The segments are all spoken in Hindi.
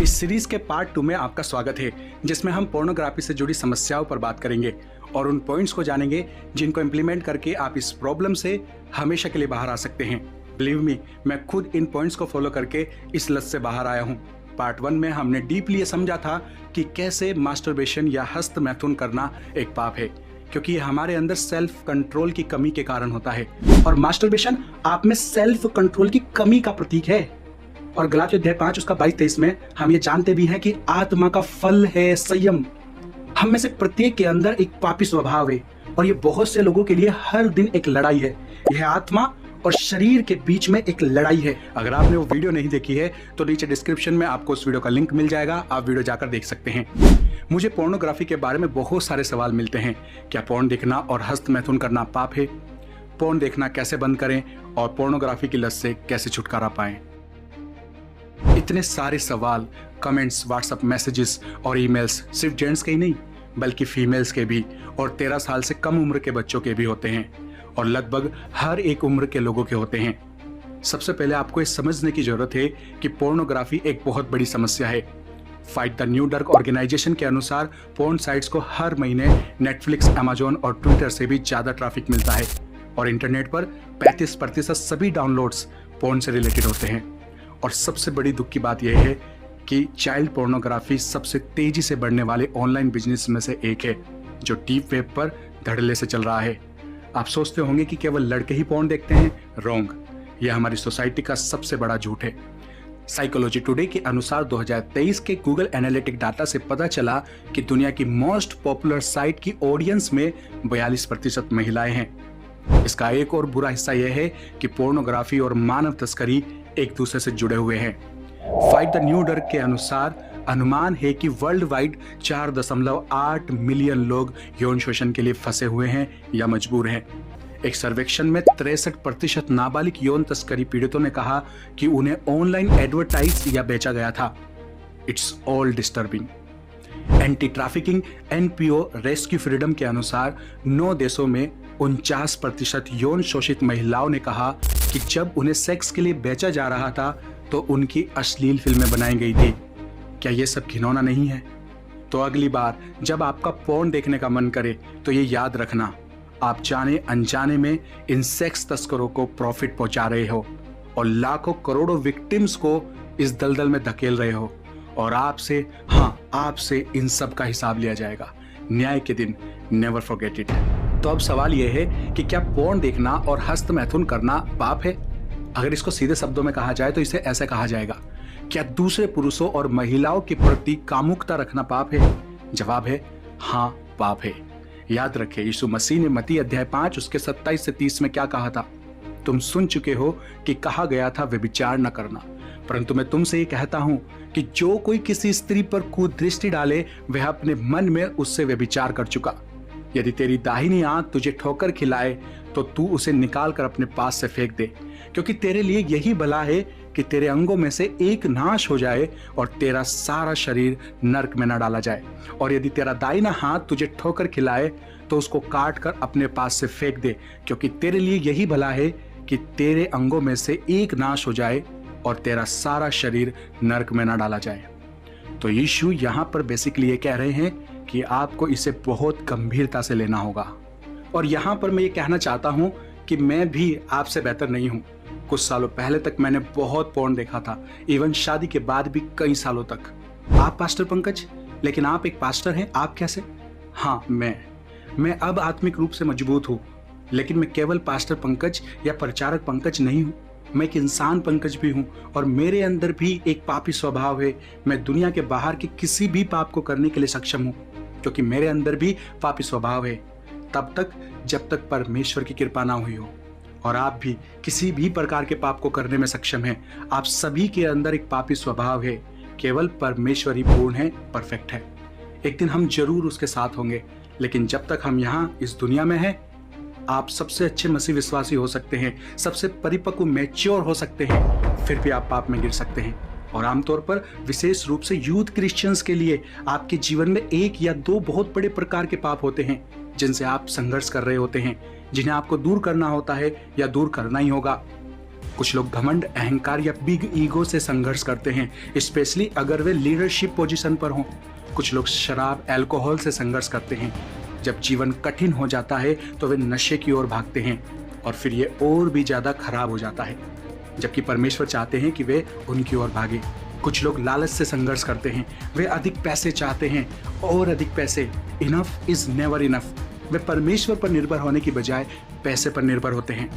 इस सीरीज के पार्ट 2 में आपका स्वागत है, जिसमें हम पोर्नोग्राफी से जुड़ी समस्याओं पर बात करेंगे और उन पॉइंट्स को जानेंगे जिनको इम्प्लीमेंट करके आप इस प्रॉब्लम से हमेशा के लिए बाहर आ सकते हैं। बिलीव मी, मैं खुद इन पॉइंट्स को फॉलो करके इस लत से बाहर आया हूँ। पार्ट 1 में हमने डीपली ये समझा था कि कैसे मास्टरबेशन या हस्त मैथुन करना एक पाप है, क्योंकि ये हमारे अंदर सेल्फ कंट्रोल की कमी के कारण होता है और मास्टरबेशन आप में सेल्फ कंट्रोल की कमी का प्रतीक है। और गलातियों अध्याय 5 उसका 22-23 में हम ये जानते भी हैं कि आत्मा का फल है संयम। हम में से प्रत्येक के अंदर एक पापी स्वभाव है और ये बहुत से लोगों के लिए हर दिन एक लड़ाई है। यह आत्मा और शरीर के बीच में एक लड़ाई है। अगर आपने वो वीडियो नहीं देखी है तो नीचे डिस्क्रिप्शन में आपको उस वीडियो का लिंक मिल जाएगा, आप वीडियो जाकर देख सकते हैं। मुझे पोर्नोग्राफी के बारे में बहुत सारे सवाल मिलते हैं। क्या पोर्न देखना और हस्त मैथुन करना पाप है? पोर्न देखना कैसे बंद करें और पोर्नोग्राफी की लत से कैसे छुटकारा पाएं? इतने सारे सवाल, कमेंट्स, व्हाट्सएप मैसेजेस और ईमेल्स सिर्फ जेंट्स के ही नहीं बल्कि फीमेल्स के भी और 13 साल से कम उम्र के बच्चों के भी होते हैं और लगभग हर एक उम्र के लोगों के होते हैं। सबसे पहले आपको ये समझने की जरूरत है कि पोर्नोग्राफी एक बहुत बड़ी समस्या है। Fight the new drug organisation के अनुसार पोर्न साइट्स को हर महीने नेटफ्लिक्स, अमेजोन और ट्विटर से भी ज्यादा ट्रैफिक मिलता है और इंटरनेट पर 35% सभी डाउनलोड्स पोर्न से रिलेटेड होते हैं। और सबसे बड़ी दुख की बात यह है कि चाइल्ड पोर्नोग्राफी सबसे तेजी से बढ़ने वाले ऑनलाइन बिजनेस में से एक है, जो डीप वेब पर धड़ल्ले से चल रहा है। आप सोचते होंगे कि केवल लड़के ही पोर्न देखते हैं। रॉन्ग, यह हमारी सोसाइटी का सबसे बड़ा झूठ है। साइकोलॉजी टुडे के अनुसार 2023 के गूगल एनालिटिक डाटा से पता चला कि दुनिया की मोस्ट पॉपुलर साइट की ऑडियंस में 42% महिलाएं हैं। इसका एक और बुरा हिस्सा यह है कि पोर्नोग्राफी और मानव तस्करी एक दूसरे से जुड़े हुए हैं। फाइट द न्यू डर्क के अनुसार अनुमान है कि वर्ल्ड वाइड 4.8 मिलियन लोग यौन शोषण के लिए फंसे हुए हैं या मजबूर हैं। एक सर्वेक्षण में 63% नाबालिग यौन तस्करी पीड़ितों ने कहा कि उन्हें ऑनलाइन एडवर्टाइज या बेचा गया था। It's all disturbing. Anti trafficking NPO rescue freedom के अनुसार 9 देशों में 49% यौन शोषित महिलाओं ने कहा कि जब उन्हें सेक्स के लिए बेचा जा रहा था तो उनकी अश्लील फिल्में बनाई गई थी। क्या ये सब घिनौना नहीं है? तो अगली बार जब आपका पोर्न देखने का मन करे तो ये याद रखना, आप जाने अनजाने में इन सेक्स तस्करों को प्रॉफिट पहुंचा रहे हो और लाखों करोड़ों विक्टिम्स को इस दलदल में धकेल रहे हो और आपसे इन सब का हिसाब लिया जाएगा न्याय के दिन। Never forget it. तो अब सवाल यह है कि क्या पोर्न देखना और हस्त मैथुन करना पाप है? अगर इसको सीधे शब्दों में कहा जाए तो इसे ऐसे कहा जाएगा, क्या दूसरे पुरुषों और महिलाओं के प्रति कामुकता रखना पाप है? जवाब है हाँ, पाप है। याद रखें, यीशु मसीह ने मत्ती अध्याय 5 उसके 27 से 30 में क्या कहा था? तुम सुन चुके हो कि कहा गया था व्यभिचार न करना, परंतु मैं तुमसे ये कहता हूं कि जो कोई किसी स्त्री पर कुदृष्टि डाले वह अपने मन में उससे व्यभिचार कर चुका। यदि तेरी दाहिनी आंख तुझे ठोकर खिलाए तो तू उसे निकाल कर अपने पास से फेंक दे, क्योंकि तेरे लिए यही भला है कि तेरे अंगों में से एक नाश हो जाए और तेरा सारा शरीर नरक में न डाला जाए। और यदि तेरा दाहिना हाथ तुझे ठोकर खिलाए तो उसको काट कर अपने पास से फेंक दे, क्योंकि तेरे लिए यही भला है कि तेरे अंगों में से एक नाश हो जाए और तेरा सारा शरीर नरक में न डाला जाए। तो यीशु यहाँ पर बेसिकली ये कह रहे हैं कि आपको इसे बहुत गंभीरता से लेना होगा। और यहाँ पर मैं ये कहना चाहता हूँ कि मैं भी आपसे बेहतर नहीं हूँ। कुछ सालों पहले तक मैंने बहुत पोर्न देखा था, इवन शादी के बाद भी कई सालों तक। आप पास्टर पंकज, लेकिन आप एक पास्टर हैं, आप कैसे? हाँ, मैं अब आत्मिक रूप से मजबूत हूँ, लेकिन मैं केवल पास्टर पंकज या प्रचारक पंकज नहीं हूँ। मैं एक इंसान पंकज भी हूँ और मेरे अंदर भी एक पापी स्वभाव है। मैं दुनिया के बाहर के किसी भी पाप को करने के लिए सक्षम हूँ, क्योंकि मेरे अंदर भी पापी स्वभाव है, तब तक जब तक परमेश्वर की कृपा ना हुई हो। और आप भी किसी भी प्रकार के पाप को करने में सक्षम हैं। आप सभी के अंदर एक पापी स्वभाव है, केवल परमेश्वर ही पूर्ण है, परफेक्ट है। एक दिन हम जरूर उसके साथ होंगे, लेकिन जब तक हम यहाँ इस दुनिया में हैं, आप सबसे अच्छे मसीह विश्वासी हो सकते हैं, सबसे परिपक्व मैच्योर हो सकते हैं, फिर भी आप पाप में गिर सकते हैं। और आमतौर पर विशेष रूप से यूथ क्रिश्चियंस के लिए आपके जीवन में 1 या 2 बहुत बड़े प्रकार के पाप होते हैं जिनसे आप संघर्ष कर रहे होते हैं, जिन्हें आपको दूर करना होता है या दूर करना ही होगा। कुछ लोग घमंड, अहंकार या बिग ईगो से संघर्ष करते हैं, स्पेशली अगर वे लीडरशिप पोजीशन पर हों। कुछ लोग शराब, अल्कोहल से संघर्ष करते हैं। जब जीवन कठिन हो जाता है तो वे नशे की ओर भागते हैं और फिर ये और भी ज्यादा खराब हो जाता है, जबकि परमेश्वर चाहते हैं कि वे उनकी ओर भागे। कुछ लोग लालच से संघर्ष करते हैं, वे अधिक पैसे चाहते हैं और अधिक पैसे। Enough is never enough. वे परमेश्वर पर निर्भर होने की बजाय पैसे पर निर्भर होते हैं।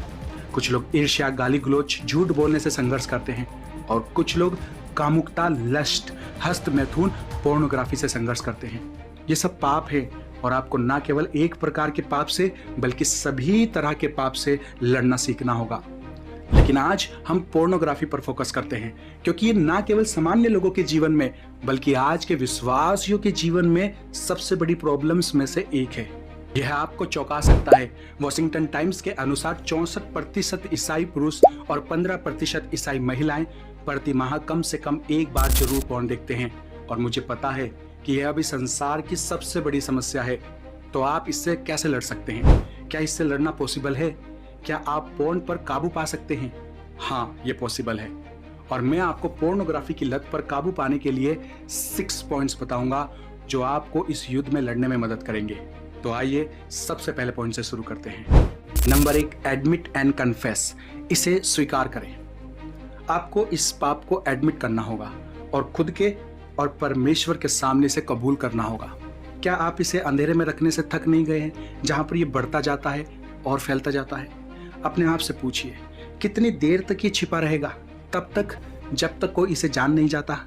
कुछ लोग ईर्ष्या, गाली गलौज, झूठ बोलने से संघर्ष करते हैं और कुछ लोग कामुकता, लस्ट, हस्त मैथुन, पोर्नोग्राफी से संघर्ष करते हैं। ये सब पाप है और आपको न केवल एक प्रकार के पाप से बल्कि सभी तरह के पाप से लड़ना सीखना होगा। लेकिन आज हम पोर्नोग्राफी पर फोकस करते हैं क्योंकि ये ना केवल सामान्य लोगों के जीवन में बल्कि आज के विश्वासियों के जीवन में सबसे बड़ी प्रॉब्लम्स में से एक है। यह आपको चौंका सकता है। वॉशिंगटन टाइम्स के अनुसार 64% ईसाई पुरुष और 15% ईसाई महिलाएं प्रति माह कम से कम एक बार जरूर पोर्न देखते हैं। और मुझे पता है कि यह अभी संसार की सबसे बड़ी समस्या है। तो आप इससे कैसे लड़ सकते हैं? क्या इससे लड़ना पॉसिबल है? क्या आप पोर्न पर काबू पा सकते हैं? हाँ, ये पॉसिबल है। और मैं आपको पोर्नोग्राफी की लत पर काबू पाने के लिए 6 पॉइंट्स बताऊंगा जो आपको इस युद्ध में लड़ने में मदद करेंगे। तो आइए सबसे पहले पॉइंट से शुरू करते हैं। Number 1, admit and confess. इसे स्वीकार करें। आपको इस पाप को एडमिट करना होगा और खुद के और परमेश्वर के सामने से कबूल करना होगा। क्या आप इसे अंधेरे में रखने से थक नहीं गए हैं, जहां पर यह बढ़ता जाता है और फैलता जाता है? अपने आप से पूछिए, कितनी देर तक ये छिपा रहेगा? तब तक जब तक कोई इसे जान नहीं जाता।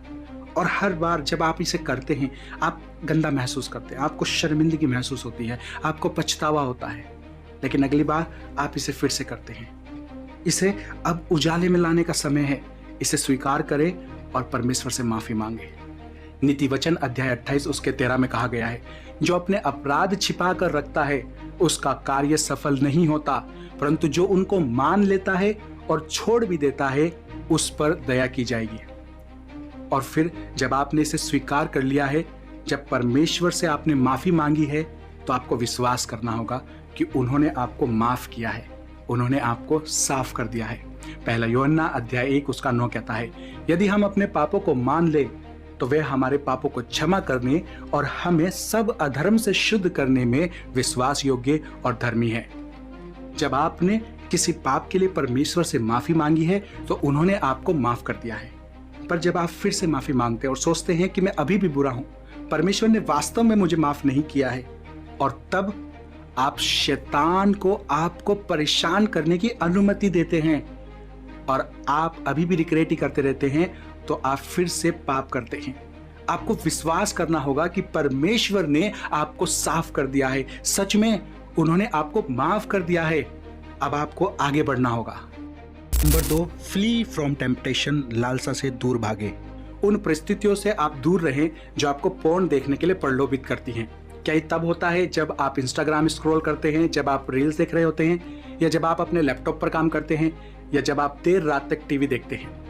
और हर बार जब आप इसे करते हैं आप गंदा महसूस करते हैं, आपको शर्मिंदगी महसूस होती है, आपको पछतावा होता है। लेकिन अगली बार आप इसे फिर से करते हैं। इसे अब उजाले में लाने का समय है। इसे स्वीकार करें और परमेश्वर से माफी मांगे। नीति वचन अध्याय 28 उसके 13 में कहा गया है, जो अपने अपराध छिपा कर रखता है उसका कार्य सफल नहीं होता, परंतु जो उनको मान लेता है और छोड़ भी देता है उस पर दया की जाएगी। और फिर जब आपने इसे स्वीकार कर लिया है, जब परमेश्वर से आपने माफी मांगी है, तो आपको विश्वास करना होगा कि उन्होंने आपको माफ किया है, उन्होंने आपको साफ कर दिया है। पहला यूहन्ना अध्याय 1 उसका 9 कहता है, यदि हम अपने पापों को मान ले तो वे हमारे पापों को क्षमा करने और हमें सब अधर्म से शुद्ध करने में विश्वास योग्य और धर्मी है। जब आपने किसी पाप के लिए परमेश्वर से माफी मांगी है तो उन्होंने आपको माफ कर दिया है। पर जब आप फिर से माफी मांगते हैं और सोचते हैं कि मैं अभी भी बुरा हूं, परमेश्वर ने वास्तव में मुझे माफ नहीं किया है, और तब आप शैतान को आपको परेशान करने की अनुमति देते हैं और आप अभी भी रिग्रेट ही करते रहते हैं, तो आप फिर से पाप करते हैं। आपको विश्वास करना होगा कि परमेश्वर ने आपको साफ कर दिया है। सच में उन्होंने आपको माफ कर दिया है। अब आपको आगे बढ़ना होगा। Number 2, flee from temptation. लालसा से दूर भागे। उन परिस्थितियों से आप दूर रहें जो आपको पोर्न देखने के लिए प्रलोभित करती हैं। क्या ये तब होता है जब आप इंस्टाग्राम स्क्रॉल करते हैं, जब आप रील्स देख रहे होते हैं, या जब आप अपने लैपटॉप पर काम करते हैं, या जब आप देर रात तक टीवी देखते हैं?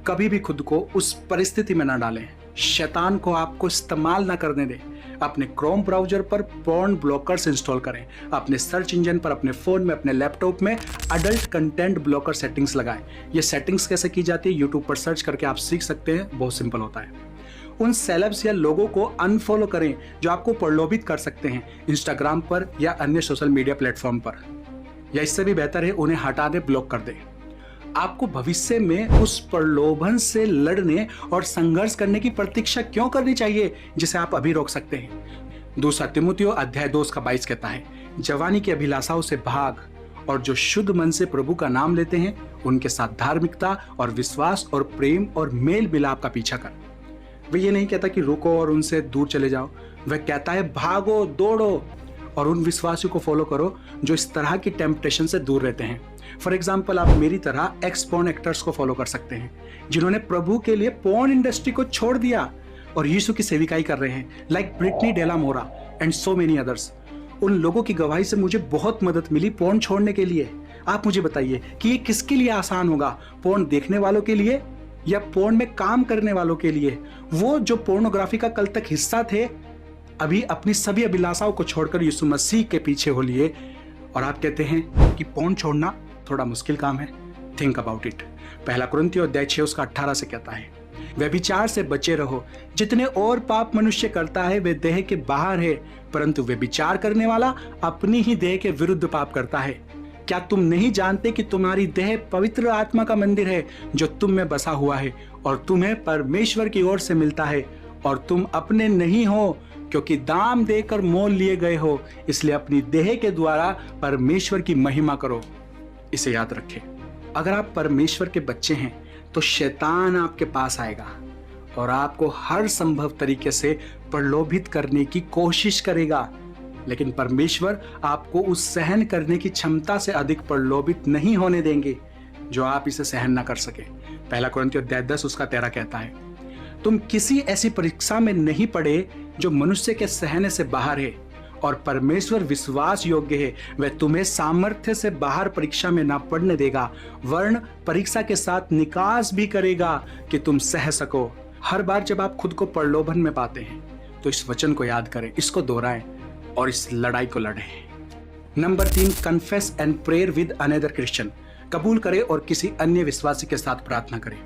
कभी भी खुद को उस परिस्थिति में ना डालें। शैतान को आपको इस्तेमाल ना करने दें। अपने क्रोम ब्राउजर पर पोर्न ब्लॉकर्स इंस्टॉल करें। अपने सर्च इंजन पर, अपने फोन में, अपने लैपटॉप में अडल्ट कंटेंट ब्लॉकर सेटिंग्स लगाएं। ये सेटिंग्स कैसे की जाती है यूट्यूब पर सर्च करके आप सीख सकते हैं, बहुत सिंपल होता है। उन सेलेब्स या लोगों को अनफॉलो करें जो आपको प्रलोभित कर सकते हैं इंस्टाग्राम पर या अन्य सोशल मीडिया प्लेटफॉर्म पर, या इससे भी बेहतर है उन्हें हटा दें, ब्लॉक कर दें। आपको भविष्य में उस प्रलोभन से लड़ने और संघर्ष करने की प्रतीक्षा क्यों करनी चाहिए जिसे आप अभी रोक सकते हैं? दूसरा तिमुथियो अध्याय 2 उसका 22 कहता है, जवानी की अभिलाषाओं से भाग और जो शुद्ध मन से प्रभु का नाम लेते हैं उनके साथ धार्मिकता और विश्वास और प्रेम और मेल मिलाप का पीछा कर। वह ये नहीं कहता कि रुको और उनसे दूर चले जाओ, वह कहता है भागो, दौड़ो और उन विश्वासियों को फॉलो करो जो इस तरह की टेम्पटेशन से दूर रहते हैं। फॉर एग्जाम्पल, आप मेरी तरह एक्स पोर्न एक्टर्स को फॉलो कर सकते हैं जिन्होंने प्रभु के लिए पोर्न इंडस्ट्री को छोड़ दिया और यीशु की सेविकाई कर रहे हैं, लाइक ब्रिटनी डेला मोरा एंड सो मेनी अदर्स। उन लोगों की गवाही से मुझे बहुत मदद मिली पोर्न छोड़ने के लिए। आप मुझे बताइए कि ये किसके लिए आसान होगा, पोर्न देखने वालों के लिए या पोर्न में काम करने वालों के लिए? वो जो पोर्नोग्राफी का कल तक हिस्सा थे, अभी अपनी सभी अभिलाषाओं को छोड़कर यीशु मसीह के पीछे हो लिए और आप कहते हैं कि पोर्न छोड़ना थोड़ा मुश्किल काम है। Think about it. पहला कुरिन्थियों अध्याय 6 उसका 18 से कहता है, व्यभिचार से बचे रहो। जितने और पाप मनुष्य करता है वे देह के बाहर है, परंतु व्यभिचार करने वाला अपनी ही देह के विरुद्ध पाप करता है। क्या तुम नहीं जानते कि तुम्हारी देह पवित्र आत्मा का मंदिर है जो तुम में बसा हुआ है और तुम्हें परमेश्वर की ओर से मिलता है, और तुम अपने नहीं हो क्योंकि दाम देकर मोल लिए गए हो। इसलिए अपनी देह के द्वारा परमेश्वर की महिमा करो। इसे याद रखें, अगर आप परमेश्वर के बच्चे हैं तो शैतान आपके पास आएगा और आपको हर संभव तरीके से प्रलोभित करने की कोशिश करेगा, लेकिन परमेश्वर आपको उस सहन करने की क्षमता से अधिक प्रलोभित नहीं होने देंगे जो आप इसे सहन ना कर सके। पहला कुरिन्थियों अध्याय 10 उसका 13 कहता है, तुम किसी ऐसी परीक्षा में नहीं पड़े जो मनुष्य के सहने से बाहर है, और परमेश्वर विश्वास योग्य है, वह तुम्हें सामर्थ्य से बाहर परीक्षा में ना पड़ने देगा, वरन परीक्षा के साथ निकास भी करेगा कि तुम सह सको। हर बार जब आप खुद को प्रलोभन में पाते हैं तो इस वचन को याद करें, इसको दोहराएं और इस लड़ाई को लड़ें। Number 3, confess and prayer with another Christian. कबूल करें और किसी अन्य विश्वासी के साथ प्रार्थना करें।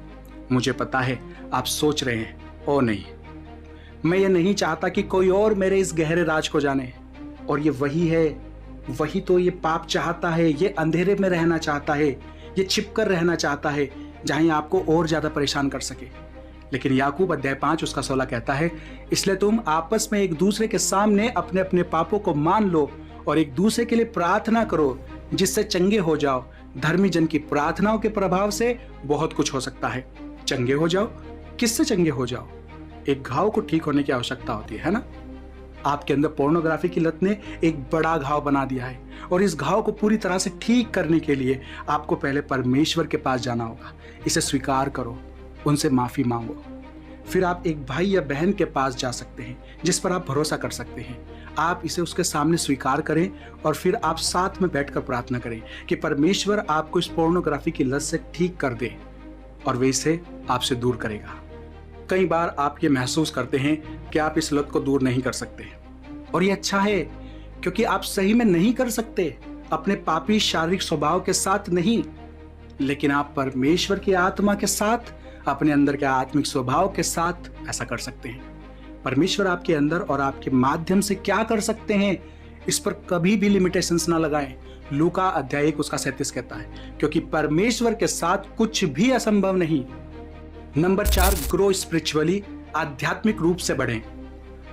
मुझे पता है आप सोच रहे हैं, ओ नहीं, मैं ये नहीं चाहता कि कोई और मेरे इस गहरे राज को जाने, और ये वही है, वही तो ये पाप चाहता है, ये अंधेरे में रहना चाहता है, ये छिपकर रहना चाहता है जहां आपको और ज्यादा परेशान कर सके। लेकिन याकूब अध्याय 5 उसका 16 कहता है, इसलिए तुम आपस में एक दूसरे के सामने अपने अपने पापों को मान लो और एक दूसरे के लिए प्रार्थना करो जिससे चंगे हो जाओ। धर्मी जन की प्रार्थनाओं के प्रभाव से बहुत कुछ हो सकता है। चंगे हो जाओ, किससे चंगे हो जाओ? एक घाव को ठीक होने की आवश्यकता होती है ना? आपके अंदर पोर्नोग्राफी की लत ने एक बड़ा घाव बना दिया है, और इस घाव को पूरी तरह से ठीक करने के लिए आपको पहले परमेश्वर के पास जाना होगा। इसे स्वीकार करो, उनसे माफी मांगो, फिर आप एक भाई या बहन के पास जा सकते हैं जिस पर आप भरोसा कर सकते हैं। आप इसे उसके सामने स्वीकार करें और फिर आप साथ में बैठकर प्रार्थना करें कि परमेश्वर आपको इस पोर्नोग्राफी की लत से ठीक कर दे और वे इसे आपसे दूर करेगा। कई बार आप ये महसूस करते हैं कि आप इस लत को दूर नहीं कर सकते, और ये अच्छा है क्योंकि आप सही में नहीं कर सकते, अपने पापी शारीरिक स्वभाव के साथ नहीं, लेकिन आप परमेश्वर की आत्मा के साथ, अपने अंदर के आत्मिक स्वभाव के साथ ऐसा कर सकते हैं। परमेश्वर आपके अंदर और आपके माध्यम से क्या कर सकते हैं, इस पर कभी भी लिमिटेशंस ना लगाएं। लूका अध्याय 1 उसका 37 कहता है, क्योंकि परमेश्वर के साथ कुछ भी असंभव नहीं। नंबर 4, ग्रो स्पिरिचुअली, आध्यात्मिक रूप से बढ़ें।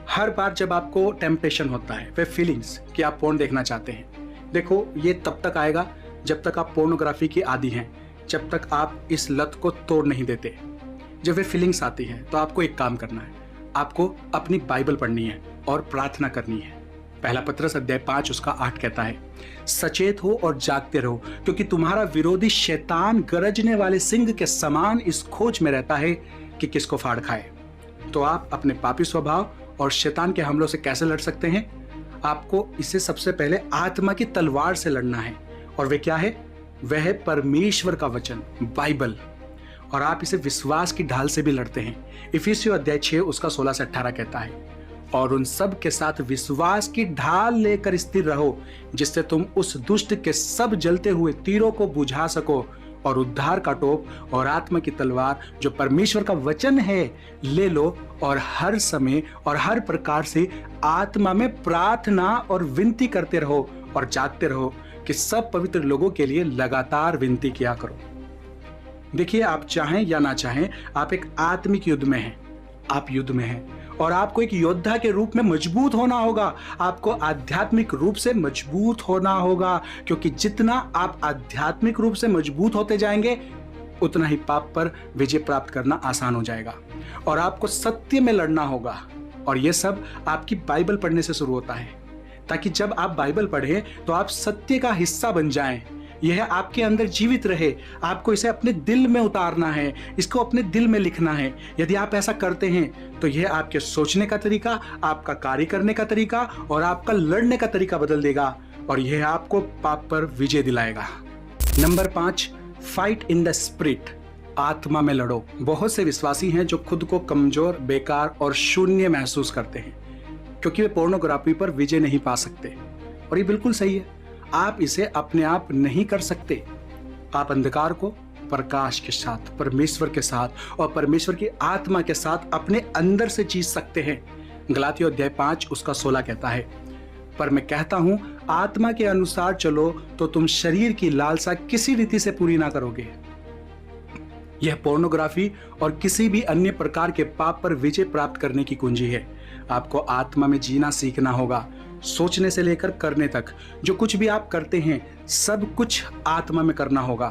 हर बार जब आपको टेम्पटेशन होता है, वे फीलिंग्स कि आप पोर्न देखना चाहते हैं, देखो ये तब तक आएगा जब तक आप पोर्नोग्राफी के आदी हैं, जब तक आप इस लत को तोड़ नहीं देते। जब वे फीलिंग्स आती हैं तो आपको एक काम करना है, आपको अपनी बाइबल पढ़नी है और प्रार्थना करनी है। पहला पत्रस अध्याय 5 उसका 8 कहता है, सचेत हो और जागते रहो, क्योंकि तुम्हारा विरोधी शैतान गरजने वाले सिंह के समान इस खोज में रहता है कि किसको फाड़ खाए। तो आप अपने पापी स्वभाव और शैतान के हमलों से कैसे लड़ सकते हैं? आपको इसे सबसे पहले आत्मा की तलवार से लड़ना है, और वह क्या है? वह है परमेश्वर का वचन, बाइबल, और आप इसे विश्वास की ढाल से भी लड़ते हैं। इफिसियों अध्याय 6 उसका 16 से 18 कहता है, और उन सब के साथ विश्वास की ढाल लेकर स्थिर रहो, जिससे तुम उस दुष्ट के सब जलते हुए तीरों को बुझा सको, और उद्धार का टोप और आत्मा की तलवार जो परमेश्वर का वचन है ले लो, और हर समय और हर प्रकार से आत्मा में प्रार्थना और विनती करते रहो और जागते रहो कि सब पवित्र लोगों के लिए लगातार विनती किया करो। देखिए, आप चाहें या ना चाहें, आप एक आत्मिक युद्ध में हैं। आप युद्ध में हैं और आपको एक योद्धा के रूप में मजबूत होना होगा। आपको आध्यात्मिक रूप से मजबूत होना होगा, क्योंकि जितना आप आध्यात्मिक रूप से मजबूत होते जाएंगे उतना ही पाप पर विजय प्राप्त करना आसान हो जाएगा। और आपको सत्य में लड़ना होगा, और यह सब आपकी बाइबल पढ़ने से शुरू होता है, ताकि जब आप बाइबल पढ़ें तो आप सत्य का हिस्सा बन जाएं। यह आपके अंदर जीवित रहे। आपको इसे अपने दिल में उतारना है, इसको अपने दिल में लिखना है। यदि आप ऐसा करते हैं तो यह आपके सोचने का तरीका, आपका कार्य करने का तरीका और आपका लड़ने का तरीका बदल देगा, और यह आपको पाप पर विजय दिलाएगा। Number 5, fight in the spirit, आत्मा में लड़ो। बहुत से विश्वासी हैं जो खुद को कमजोर, बेकार और शून्य महसूस करते हैं, क्योंकि वे पोर्नोग्राफी पर विजय नहीं पा सकते। और ये बिल्कुल सही है, आप इसे अपने आप नहीं कर सकते। आप अंधकार को प्रकाश के साथ, परमेश्वर के साथ और परमेश्वर की आत्मा के साथ अपने अंदर से जी सकते हैं। गलातियों अध्याय 5 उसका 16 कहता है, पर मैं कहता हूं आत्मा के अनुसार चलो तो तुम शरीर की लालसा किसी रीति से पूरी ना करोगे। यह पोर्नोग्राफी और किसी भी अन्य प्रकार के पाप पर विजय प्राप्त करने की कुंजी है। आपको आत्मा में जीना सीखना होगा। सोचने से लेकर करने तक जो कुछ भी आप करते हैं सब कुछ आत्मा में करना होगा,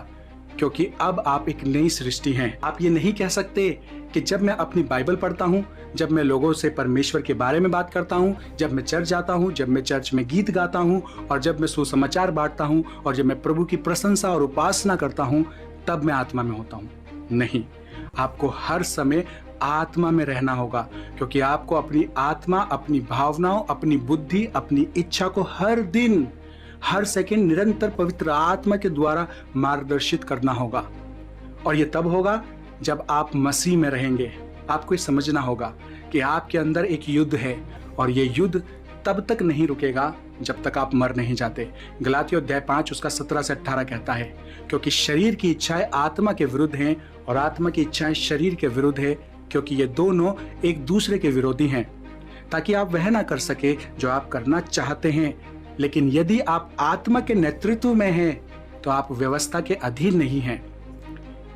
क्योंकि अब आप एक नई सृष्टि हैं। आप ये नहीं कह सकते कि जब मैं अपनी बाइबल पढ़ता हूँ, जब मैं लोगों से परमेश्वर के बारे में बात करता हूँ, जब मैं चर्च जाता हूँ, जब मैं चर्च में गीत गाता हूँ और जब मैं सुसमाचार बांटता हूँ और जब मैं प्रभु की प्रशंसा और उपासना करता हूँ तब मैं आत्मा में होता हूँ। नहीं, आपको हर समय आत्मा में रहना होगा, क्योंकि आपको अपनी आत्मा, अपनी भावनाओं, अपनी बुद्धि, अपनी इच्छा को हर दिन, हर सेकंड निरंतर पवित्र आत्मा के द्वारा मार्गदर्शित करना होगा। और ये तब होगा जब आप मसीह में रहेंगे। आपको ये समझना होगा कि आपके अंदर एक युद्ध है और ये युद्ध तब तक नहीं रुकेगा जब तक आप मर नहीं जाते। गलातियों अध्याय 5 उसका 17 से 18 कहता है, क्योंकि शरीर की इच्छाएं आत्मा के विरुद्ध हैं और आत्मा की इच्छाएं शरीर के विरुद्ध है, क्योंकि ये दोनों एक दूसरे के विरोधी हैं, ताकि आप वह ना कर सके जो आप करना चाहते हैं। लेकिन यदि आप आत्मा के नेतृत्व में हैं तो आप व्यवस्था के अधीन नहीं हैं।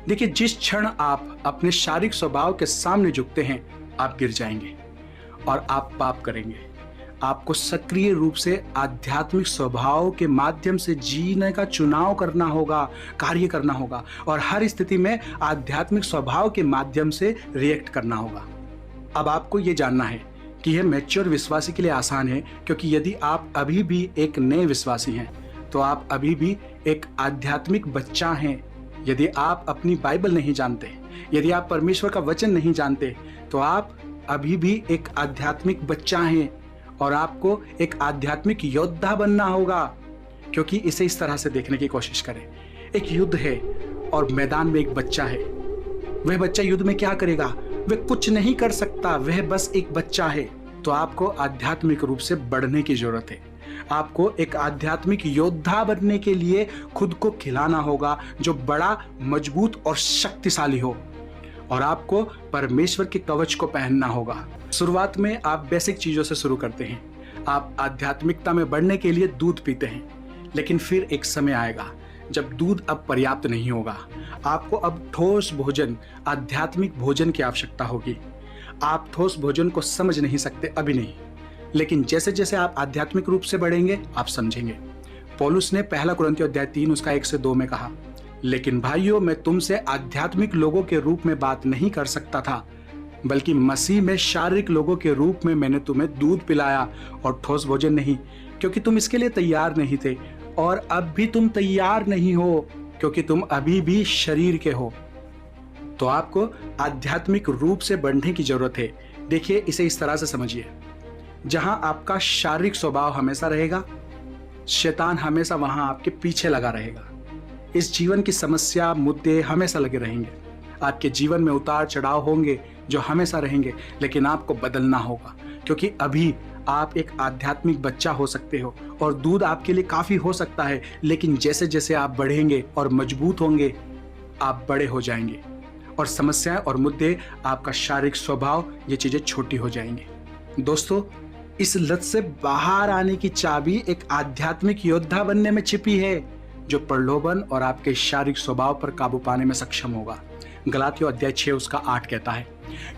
देखिए, जिस क्षण आप अपने शारीरिक स्वभाव के सामने झुकते हैं आप गिर जाएंगे और आप पाप करेंगे। आपको सक्रिय रूप से आध्यात्मिक स्वभाव के माध्यम से जीने का चुनाव करना होगा, कार्य करना होगा और हर स्थिति में आध्यात्मिक स्वभाव के माध्यम से रिएक्ट करना होगा। अब आपको ये जानना है कि यह मैच्योर विश्वासी के लिए आसान है, क्योंकि यदि आप अभी भी एक नए विश्वासी हैं तो आप अभी भी एक आध्यात्मिक बच्चा हैं। यदि आप अपनी बाइबल नहीं जानते, यदि आप परमेश्वर का वचन नहीं जानते, तो आप अभी भी एक आध्यात्मिक बच्चा हैं और आपको एक आध्यात्मिक योद्धा बनना होगा। क्योंकि इसे इस तरह से देखने की कोशिश करें, एक युद्ध है और मैदान में एक बच्चा है। वह बच्चा युद्ध में क्या करेगा? वह कुछ नहीं कर सकता, वह बस एक बच्चा है। तो आपको आध्यात्मिक रूप से बढ़ने की जरूरत है। आपको एक आध्यात्मिक योद्धा बनने के लिए खुद को खिलाना होगा, जो बड़ा, मजबूत और शक्तिशाली हो। और आपको परमेश्वर के कवच को पहनना होगा। शुरुआत में आप बेसिक चीजों से शुरू करते हैं। आप आध्यात्मिकता में बढ़ने के लिए दूध पीते हैं, लेकिन फिर एक समय आएगा जब दूध अब पर्याप्त नहीं होगा। आपको अब ठोस भोजन, आध्यात्मिक भोजन की आवश्यकता होगी। आप ठोस भोजन को समझ नहीं सकते अभी नहीं, लेकिन जैसे जैसे आप आध्यात्मिक रूप से बढ़ेंगे आप समझेंगे। पौलुस ने पहला कुरिन्थियों अध्याय 3 उसका 1 से 2 में कहा, लेकिन भाइयों, मैं तुमसे आध्यात्मिक लोगों के रूप में बात नहीं कर सकता था, बल्कि मसीह में शारीरिक लोगों के रूप में मैंने तुम्हें दूध पिलाया और ठोस भोजन नहीं, क्योंकि तुम इसके लिए तैयार नहीं थे। और अब भी तुम तैयार नहीं हो, क्योंकि तुम अभी भी शरीर के हो। तो आपको आध्यात्मिक रूप से बढ़ने की जरूरत है। देखिए, इसे इस तरह से समझिए, जहां आपका शारीरिक स्वभाव हमेशा रहेगा, शैतान हमेशा वहां आपके पीछे लगा रहेगा। इस जीवन की समस्या, मुद्दे हमेशा लगे रहेंगे। आपके जीवन में उतार चढ़ाव होंगे जो हमेशा रहेंगे, लेकिन आपको बदलना होगा, क्योंकि अभी आप एक आध्यात्मिक बच्चा हो सकते हो और दूध आपके लिए काफी हो सकता है, लेकिन जैसे जैसे आप बढ़ेंगे और मजबूत होंगे आप बड़े हो जाएंगे और समस्याएं और मुद्दे, आपका शारीरिक स्वभाव, ये चीजें छोटी हो जाएंगी। दोस्तों, इस लत से बाहर आने की चाबी एक आध्यात्मिक योद्धा बनने में छिपी है, जो प्रलोभन और आपके शारीरिक स्वभाव पर काबू पाने में सक्षम होगा। गलातियों अध्याय 6 उसका 8 कहता है,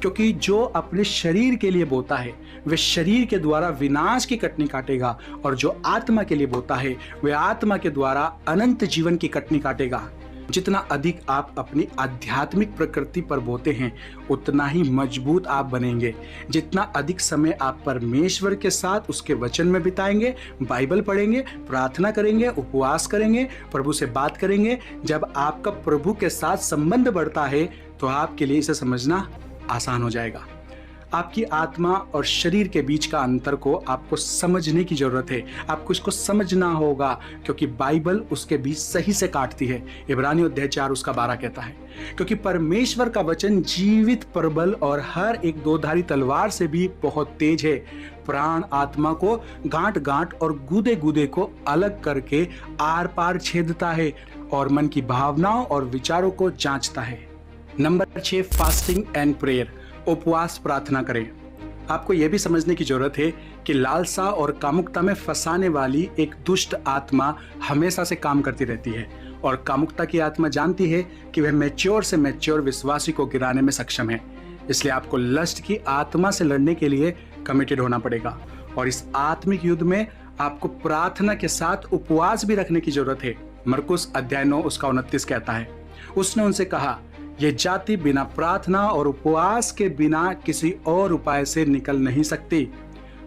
क्योंकि जो अपने शरीर के लिए बोता है वह शरीर के द्वारा विनाश की कटनी काटेगा, और जो आत्मा के लिए बोता है वह आत्मा के द्वारा अनंत जीवन की कटनी काटेगा। जितना अधिक आप अपनी आध्यात्मिक प्रकृति पर बोते हैं उतना ही मजबूत आप बनेंगे। जितना अधिक समय आप परमेश्वर के साथ उसके वचन में बिताएंगे, बाइबल पढ़ेंगे, प्रार्थना करेंगे, उपवास करेंगे, प्रभु से बात करेंगे, जब आपका प्रभु के साथ संबंध बढ़ता है तो आपके लिए इसे समझना आसान हो जाएगा। आपकी आत्मा और शरीर के बीच का अंतर को आपको समझने की जरूरत है। आपको इसको समझना होगा क्योंकि बाइबल उसके बीच सही से काटती है। इब्रानियों अध्याय 4 उसका 12 कहता है, क्योंकि परमेश्वर का वचन जीवित, प्रबल और हर एक दोधारी तलवार से भी बहुत तेज है, प्राण आत्मा को गांठ गांठ और गूदे गूदे को अलग करके आर पार छेदता है और मन की भावनाओं और विचारों को जांचता है। नंबर 6, फास्टिंग एंड प्रेयर, उपवास प्रार्थना करें। आपको यह भी समझने की जरूरत है कि लालसा और कामुकता में फंसाने वाली एक दुष्ट आत्मा हमेशा से काम करती रहती है और कामुकता की आत्मा जानती है कि वह मैच्योर से मैच्योर विश्वासी को गिराने में सक्षम है। इसलिए आपको लस्ट की आत्मा से लड़ने के लिए कमिटेड होना पड़ेगा और इस आत्मिक युद्ध में आपको प्रार्थना के साथ उपवास भी रखने की जरूरत है। मरकुस अध्याय 9 उसका 29 कहता है, उसने उनसे कहा, यह जाति बिना प्रार्थना और उपवास के बिना किसी और उपाय से निकल नहीं सकती।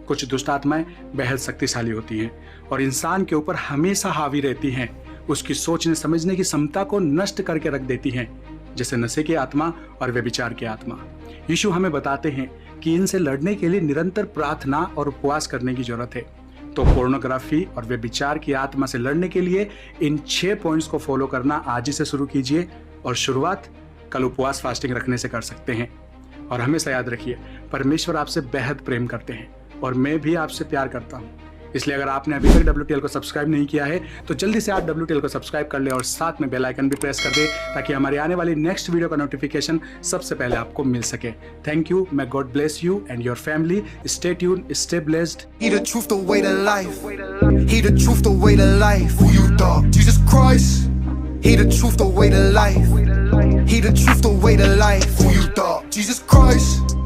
कुछ दुष्ट आत्माएं बेहद शक्तिशाली होती हैं और इंसान के ऊपर हमेशा हावी रहती हैं, उसकी सोचने समझने की क्षमता को नष्ट करके रख देती हैं, जैसे नशे की आत्मा और व्यभिचार की आत्मा। यीशु हमें बताते हैं कि इनसे लड़ने के लिए निरंतर प्रार्थना और उपवास करने की जरूरत है। तो पोर्नोग्राफी और व्यभिचार की आत्मा से लड़ने के लिए इन 6 पॉइंट्स को फॉलो करना आज ही से शुरू कीजिए और शुरुआत कल उपवास फास्टिंग रखने से कर सकते हैं। और हमेशा याद रखिए, परमेश्वर आपसे बेहद प्रेम करते हैं और मैं भी आपसे प्यार करता हूं। इसलिए अगर आपने अभी तक WTL को सब्सक्राइब नहीं किया है तो जल्दी से आप WTL को सब्सक्राइब कर ले और साथ में बेल आइकन भी प्रेस कर दे ताकि हमारे आने वाली नेक्स्ट वीडियो का नोटिफिकेशन सबसे पहले आपको मिल सके। Thank you, may God bless you and your family. Stay tuned, stay blessed. He the truth, the way to life. He the truth, the way to life. Who you thought? Jesus Christ. He the truth, the way to life. He the truth, the way to life. Who you thought? Jesus Christ.